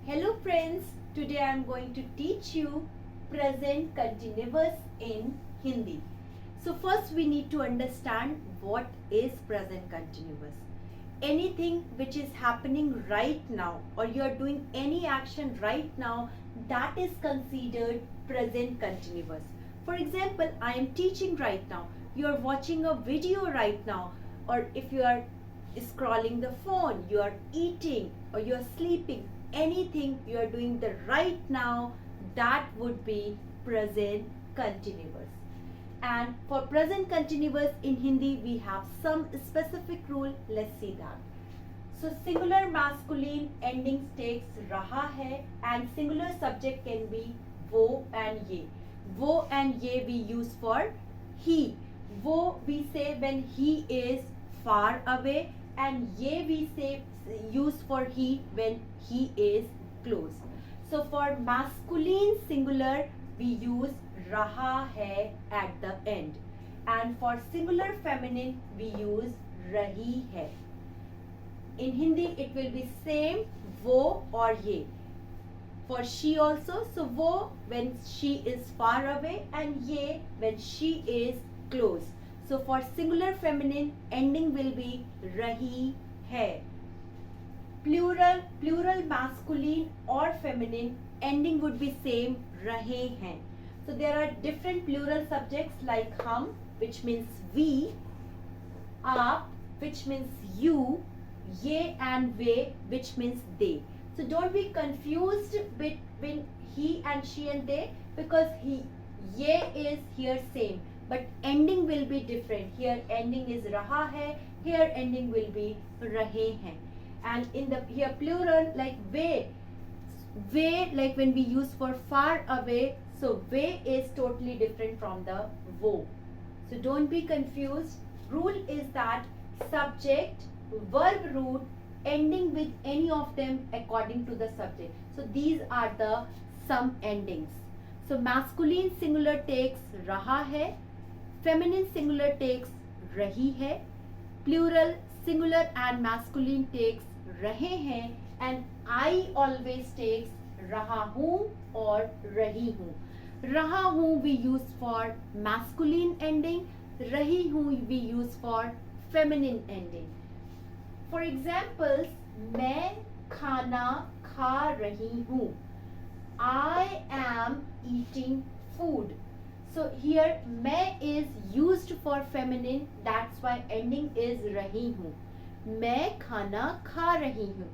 Hello friends, today I am going to teach you present continuous in Hindi. So first we need to understand what is present continuous. Anything which is happening right now or you are doing any action right now, that is considered present continuous. For example, I am teaching right now, you are watching a video right now, or if you are scrolling the phone, you are eating or you are sleeping, anything you are doing the right now, that would be present continuous. And for present continuous in Hindi we have some specific rule. Let's see that. So singular masculine endings takes raha hai and singular subject can be wo and ye. Wo and ye we use for he. Wo we say when he is far away and ye we say use for he when he is close. So for masculine singular we use raha hai at the end, and for singular feminine we use rahi hai. In Hindi it will be same wo or ye. For she also, so wo when she is far away and ye when she is close. So for singular feminine ending will be rahi hai. Plural masculine or feminine ending would be same rahe hain. So there are different plural subjects like hum, which means we, aap, which means you, ye and we, which means they. So don't be confused between he and she and they, because ye is here same, but ending will be different. Here ending is raha hai, here ending will be rahe hain. And in the here plural like way like when we use for far away, so way is totally different from the wo. So don't be confused. Rule is that subject, verb root, ending with any of them according to the subject. So these are the some endings. So masculine singular takes raha hai, feminine singular takes rahi hai, plural singular and masculine takes rahe hain, and I always takes raha hoon or rahi hoon. Raha hoon we use for masculine ending, rahi hoon we use for feminine ending. For examples, मैं खाना खा रही हूँ. I am eating food. So here मैं is used for feminine, that's why ending is रही हूँ. मैं खाना खा रही हूँ.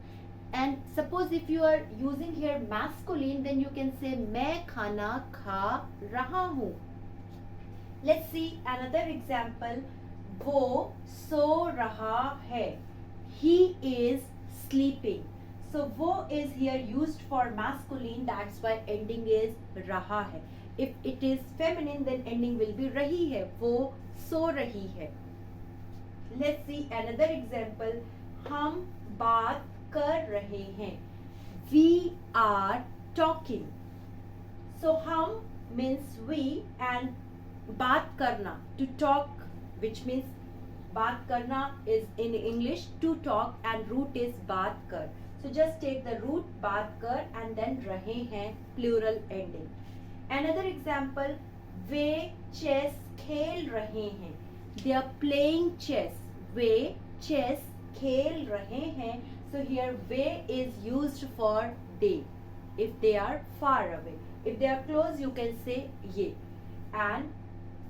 And suppose if you are using here masculine, then you can say मैं खाना खा रहा हूँ. Let's see another example. वो सो रहा है. He is sleeping. So wo is here used for masculine, that's why ending is raha hai. If it is feminine, then ending will be rahi hai. Wo so rahi hai. Let's see another example. हम बात कर रहे हैं. We are talking. So हम means we and बात करना, to talk, which means बात करना is in English to talk and root is बात कर. So just take the root बात कर and then रहे हैं plural ending. Another example, वे chess खेल रहे हैं. They are playing chess. Way chess खेल रहे हैं. So here way is used for they if they are far away. If they are close, you can say ye. And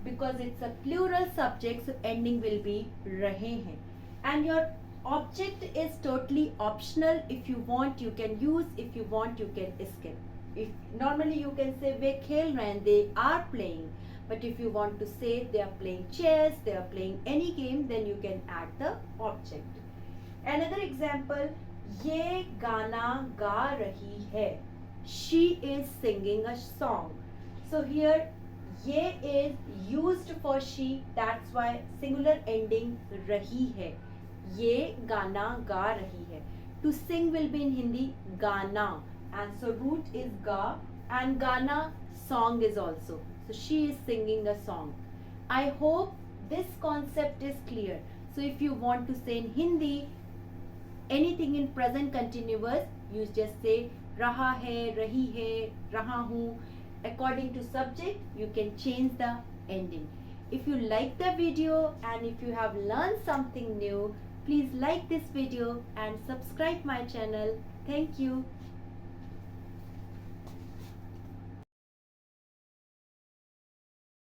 because it's a plural subject, so ending will be rahe hain. And your object is totally optional. If you want, you can use. If you want, you can skip. If normally you can say ve khel rahe hain, they are playing. But if you want to say they are playing chess, they are playing any game, then you can add the object. Another example, ye gana ga rahi hai. She is singing a song. So here ye is used for she, that's why singular ending rahi hai. Ye gana ga rahi hai. To sing will be in Hindi gana, and so root is ga, and gana song is also. So she is singing a song. I hope this concept is clear. So if you want to say in Hindi anything in present continuous, you just say raha hai, rahi hai, raha hu. According to subject, you can change the ending. If you like the video and if you have learned something new, please like this video and subscribe my channel. Thank you.